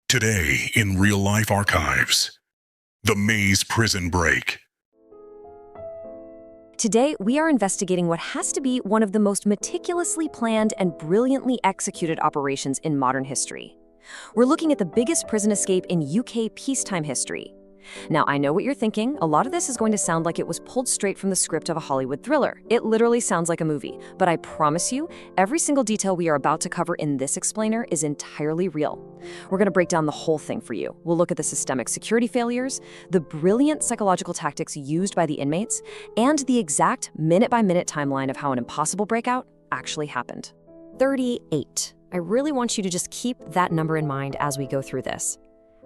Today in Real Life Archives, the Maze Prison Break. Today, we are investigating what has to be one of the most meticulously planned and brilliantly executed operations in modern history. We're looking at the biggest prison escape in UK peacetime history. Now, I know what you're thinking. A lot of this is going to sound like it was pulled straight from the script of a Hollywood thriller. It literally sounds like a movie. But I promise you, every single detail we are about to cover in this explainer is entirely real. We're going to break down the whole thing for you. We'll look at the systemic security failures, the brilliant psychological tactics used by the inmates, and the exact minute-by-minute timeline of how an impossible breakout actually happened. 38. I really want you to just keep that number in mind as we go through this.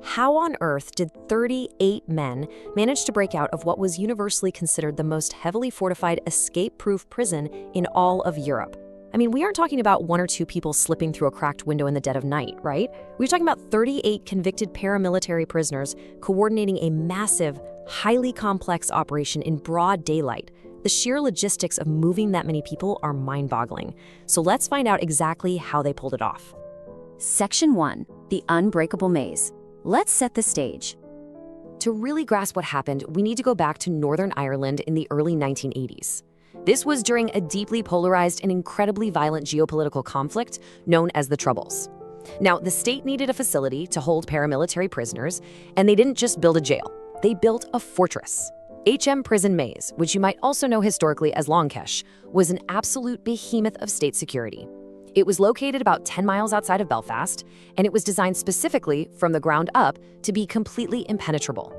How on earth did 38 men manage to break out of what was universally considered the most heavily fortified escape-proof prison in all of Europe? I mean, we aren't talking about one or two people slipping through a cracked window in the dead of night, right? We're talking about 38 convicted paramilitary prisoners coordinating a massive, highly complex operation in broad daylight. The sheer logistics of moving that many people are mind-boggling. So let's find out exactly how they pulled it off. Section 1. The Unbreakable Maze. Let's set the stage. To really grasp what happened, we need to go back to Northern Ireland in the early 1980s. This was during a deeply polarized and incredibly violent geopolitical conflict known as the Troubles. Now, the state needed a facility to hold paramilitary prisoners, and they didn't just build a jail. They built a fortress. HM Prison Maze, which you might also know historically as Long Kesh, was an absolute behemoth of state security. It was located about 10 miles outside of Belfast, and it was designed specifically from the ground up to be completely impenetrable.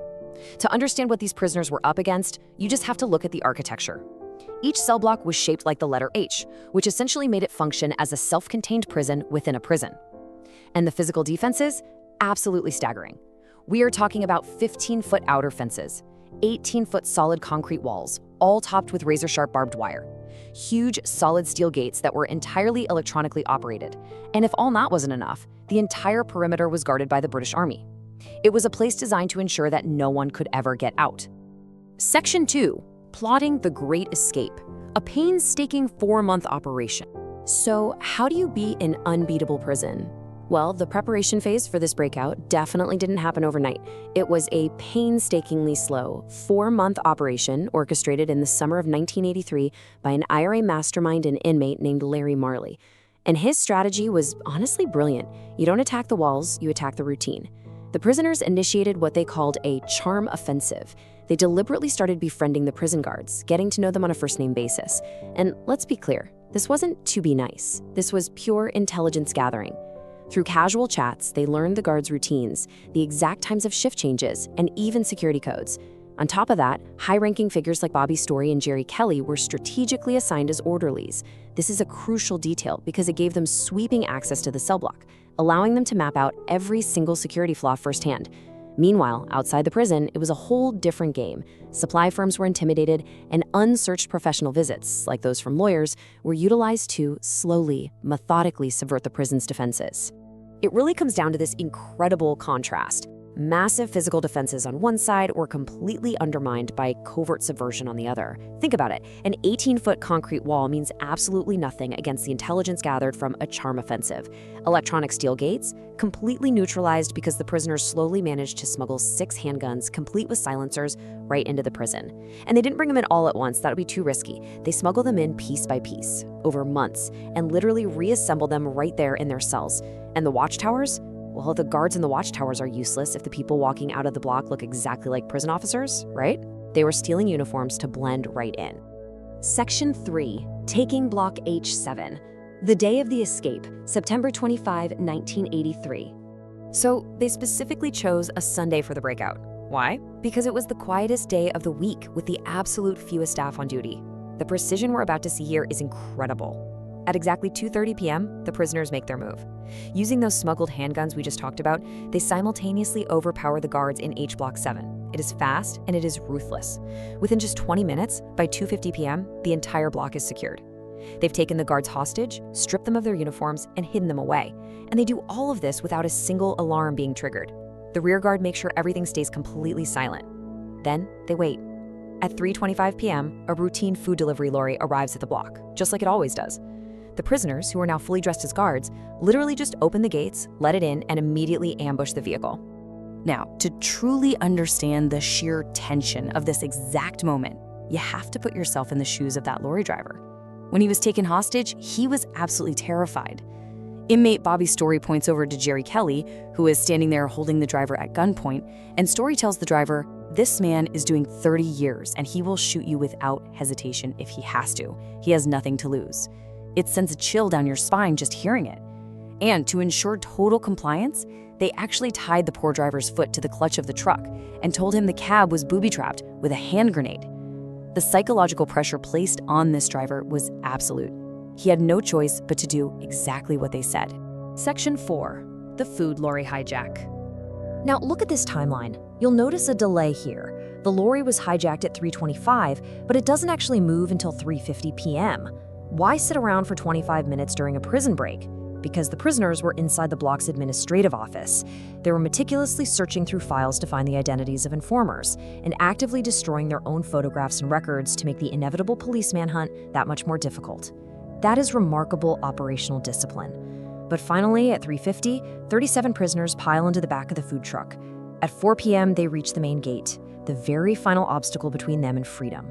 To understand what these prisoners were up against, you just have to look at the architecture. Each cell block was shaped like the letter H, which essentially made it function as a self-contained prison within a prison. And the physical defenses? Absolutely staggering. We are talking about 15-foot outer fences, 18-foot solid concrete walls, all topped with razor-sharp barbed wire. Huge, solid steel gates that were entirely electronically operated. And if all that wasn't enough, the entire perimeter was guarded by the British Army. It was a place designed to ensure that no one could ever get out. Section 2. Plotting the Great Escape. A painstaking 4-month operation. So, how do you beat an unbeatable prison? Well, the preparation phase for this breakout definitely didn't happen overnight. It was a painstakingly slow 4-month operation orchestrated in the summer of 1983 by an IRA mastermind and inmate named Larry Marley. And his strategy was honestly brilliant. You don't attack the walls, you attack the routine. The prisoners initiated what they called a charm offensive. They deliberately started befriending the prison guards, getting to know them on a first-name basis. And let's be clear, this wasn't to be nice. This was pure intelligence gathering. Through casual chats, they learned the guards' routines, the exact times of shift changes, and even security codes. On top of that, high-ranking figures like Bobby Story and Jerry Kelly were strategically assigned as orderlies. This is a crucial detail because it gave them sweeping access to the cell block, allowing them to map out every single security flaw firsthand. Meanwhile, outside the prison, it was a whole different game. Supply firms were intimidated, and unsearched professional visits, like those from lawyers, were utilized to slowly, methodically subvert the prison's defenses. It really comes down to this incredible contrast. Massive physical defenses on one side were completely undermined by covert subversion on the other. Think about it. An 18-foot concrete wall means absolutely nothing against the intelligence gathered from a charm offensive. Electronic steel gates? Completely neutralized because the prisoners slowly managed to smuggle 6 handguns, complete with silencers, right into the prison. And they didn't bring them in all at once. That would be too risky. They smuggled them in piece by piece, over months, and literally reassembled them right there in their cells. And the watchtowers? Well, the guards in the watchtowers are useless if the people walking out of the block look exactly like prison officers, right? They were stealing uniforms to blend right in. Section 3. Taking Block H7. The day of the escape, September 25, 1983. So, they specifically chose a Sunday for the breakout. Why? Because it was the quietest day of the week with the absolute fewest staff on duty. The precision we're about to see here is incredible. At exactly 2:30 p.m., the prisoners make their move. Using those smuggled handguns we just talked about, they simultaneously overpower the guards in H Block 7. It is fast and it is ruthless. Within just 20 minutes, by 2:50 p.m., the entire block is secured. They've taken the guards hostage, stripped them of their uniforms, and hidden them away. And they do all of this without a single alarm being triggered. The rear guard makes sure everything stays completely silent. Then they wait. At 3:25 p.m., a routine food delivery lorry arrives at the block, just like it always does. The prisoners, who were now fully dressed as guards, literally just opened the gates, let it in, and immediately ambushed the vehicle. Now, to truly understand the sheer tension of this exact moment, you have to put yourself in the shoes of that lorry driver. When he was taken hostage, he was absolutely terrified. Inmate Bobby Story points over to Jerry Kelly, who is standing there holding the driver at gunpoint, and Story tells the driver, "This man is doing 30 years, and he will shoot you without hesitation if he has to. He has nothing to lose." It sends a chill down your spine just hearing it. And to ensure total compliance, they actually tied the poor driver's foot to the clutch of the truck and told him the cab was booby-trapped with a hand grenade. The psychological pressure placed on this driver was absolute. He had no choice but to do exactly what they said. Section 4. The food lorry hijack. Now look at this timeline. You'll notice a delay here. The lorry was hijacked at 3:25, but it doesn't actually move until 3:50 p.m. Why sit around for 25 minutes during a prison break? Because the prisoners were inside the block's administrative office. They were meticulously searching through files to find the identities of informers and actively destroying their own photographs and records to make the inevitable police manhunt that much more difficult. That is remarkable operational discipline. But finally, at 3:50, 37 prisoners pile into the back of the food truck. At 4 p.m., they reach the main gate, the very final obstacle between them and freedom.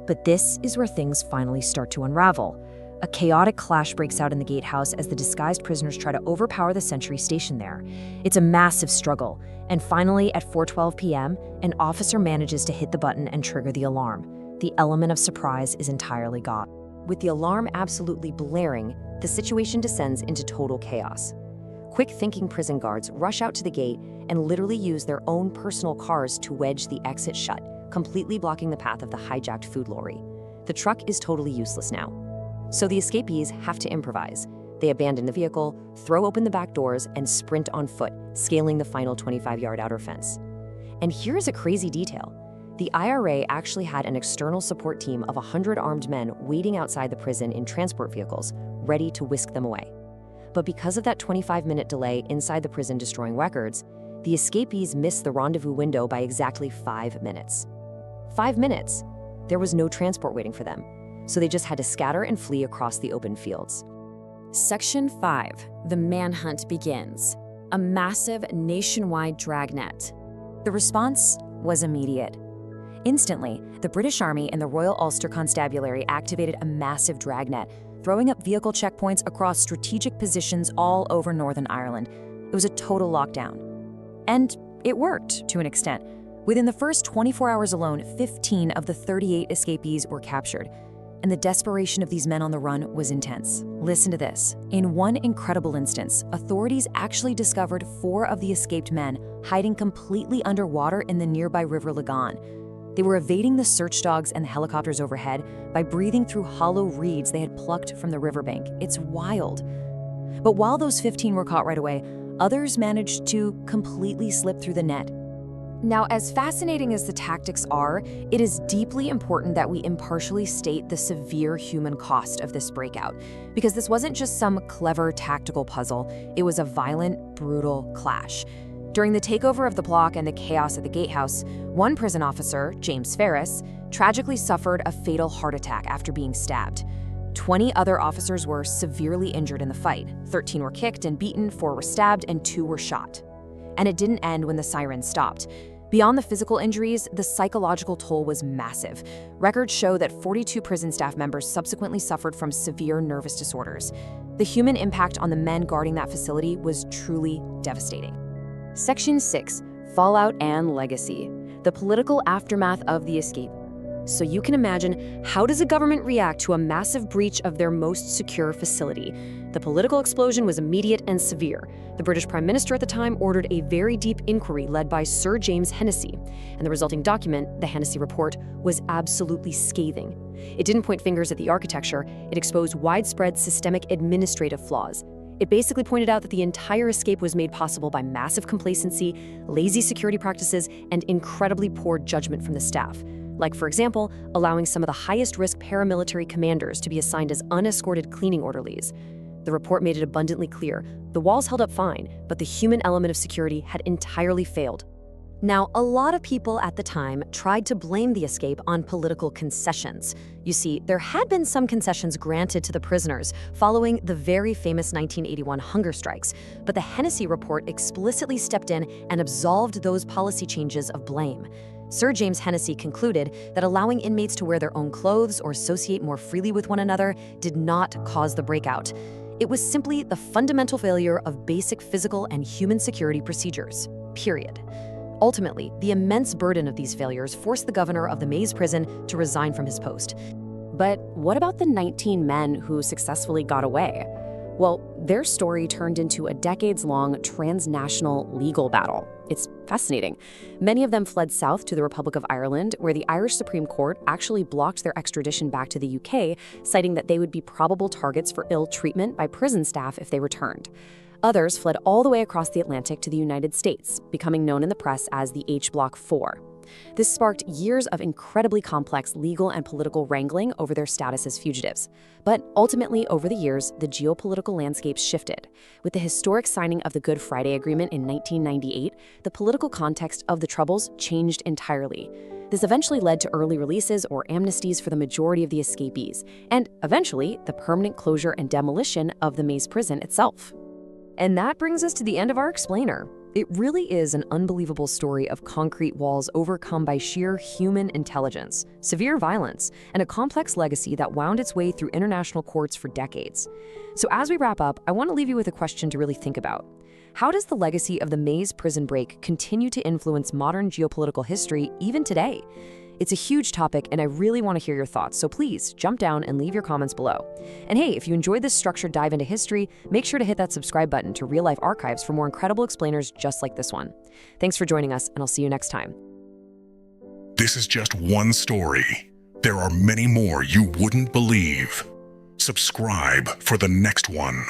But this is where things finally start to unravel. A chaotic clash breaks out in the gatehouse as the disguised prisoners try to overpower the sentry stationed there. It's a massive struggle, and finally, at 4:12 p.m., an officer manages to hit the button and trigger the alarm. The element of surprise is entirely gone. With the alarm absolutely blaring, the situation descends into total chaos. Quick-thinking prison guards rush out to the gate and literally use their own personal cars to wedge the exit shut, completely blocking the path of the hijacked food lorry. The truck is totally useless now. So the escapees have to improvise. They abandon the vehicle, throw open the back doors, and sprint on foot, scaling the final 25-yard outer fence. And here's a crazy detail. The IRA actually had an external support team of 100 armed men waiting outside the prison in transport vehicles, ready to whisk them away. But because of that 25-minute delay inside the prison destroying records, the escapees missed the rendezvous window by exactly 5 minutes. 5 minutes! There was no transport waiting for them, so they just had to scatter and flee across the open fields. Section 5. The manhunt begins. A massive nationwide dragnet. The response was immediate. Instantly, the British Army and the Royal Ulster Constabulary activated a massive dragnet, throwing up vehicle checkpoints across strategic positions all over Northern Ireland. It was a total lockdown. And it worked, to an extent. Within the first 24 hours alone, 15 of the 38 escapees were captured. And the desperation of these men on the run was intense. Listen to this. In one incredible instance, authorities actually discovered 4 of the escaped men hiding completely underwater in the nearby River Lagan. They were evading the search dogs and the helicopters overhead by breathing through hollow reeds they had plucked from the riverbank. It's wild. But while those 15 were caught right away, others managed to completely slip through the net. Now, as fascinating as the tactics are, it is deeply important that we impartially state the severe human cost of this breakout, because this wasn't just some clever tactical puzzle, it was a violent, brutal clash. During the takeover of the block and the chaos at the gatehouse, one prison officer, James Ferris, tragically suffered a fatal heart attack after being stabbed. 20 other officers were severely injured in the fight. 13 were kicked and beaten, 4 were stabbed, and 2 were shot. And it didn't end when the sirens stopped. Beyond the physical injuries, the psychological toll was massive. Records show that 42 prison staff members subsequently suffered from severe nervous disorders. The human impact on the men guarding that facility was truly devastating. Section 6. Fallout and Legacy. The political aftermath of the escape. So you can imagine, how does a government react to a massive breach of their most secure facility? The political explosion was immediate and severe. The British Prime Minister at the time ordered a very deep inquiry led by Sir James Hennessy, and the resulting document, the Hennessy Report, was absolutely scathing. It didn't point fingers at the architecture, it exposed widespread systemic administrative flaws. It basically pointed out that the entire escape was made possible by massive complacency, lazy security practices, and incredibly poor judgment from the staff. Like, for example, allowing some of the highest-risk paramilitary commanders to be assigned as unescorted cleaning orderlies. The report made it abundantly clear the walls held up fine, but the human element of security had entirely failed. Now, a lot of people at the time tried to blame the escape on political concessions. You see, there had been some concessions granted to the prisoners following the very famous 1981 hunger strikes, but the Hennessy Report explicitly stepped in and absolved those policy changes of blame. Sir James Hennessy concluded that allowing inmates to wear their own clothes or associate more freely with one another did not cause the breakout. It was simply the fundamental failure of basic physical and human security procedures, period. Ultimately, the immense burden of these failures forced the governor of the Maze prison to resign from his post. But what about the 19 men who successfully got away? Well, their story turned into a decades-long transnational legal battle. It's fascinating. Many of them fled south to the Republic of Ireland, where the Irish Supreme Court actually blocked their extradition back to the UK, citing that they would be probable targets for ill treatment by prison staff if they returned. Others fled all the way across the Atlantic to the United States, becoming known in the press as the H Block 4. This sparked years of incredibly complex legal and political wrangling over their status as fugitives. But ultimately, over the years, the geopolitical landscape shifted. With the historic signing of the Good Friday Agreement in 1998, the political context of the Troubles changed entirely. This eventually led to early releases or amnesties for the majority of the escapees, and eventually, the permanent closure and demolition of the Maze prison itself. And that brings us to the end of our explainer. It really is an unbelievable story of concrete walls overcome by sheer human intelligence, severe violence, and a complex legacy that wound its way through international courts for decades. So as we wrap up, I want to leave you with a question to really think about. How does the legacy of the Maze prison break continue to influence modern geopolitical history even today? It's a huge topic, and I really want to hear your thoughts, so please jump down and leave your comments below. And hey, if you enjoyed this structured dive into history, make sure to hit that subscribe button to Real Life Archives for more incredible explainers just like this one. Thanks for joining us, and I'll see you next time. This is just one story. There are many more you wouldn't believe. Subscribe for the next one.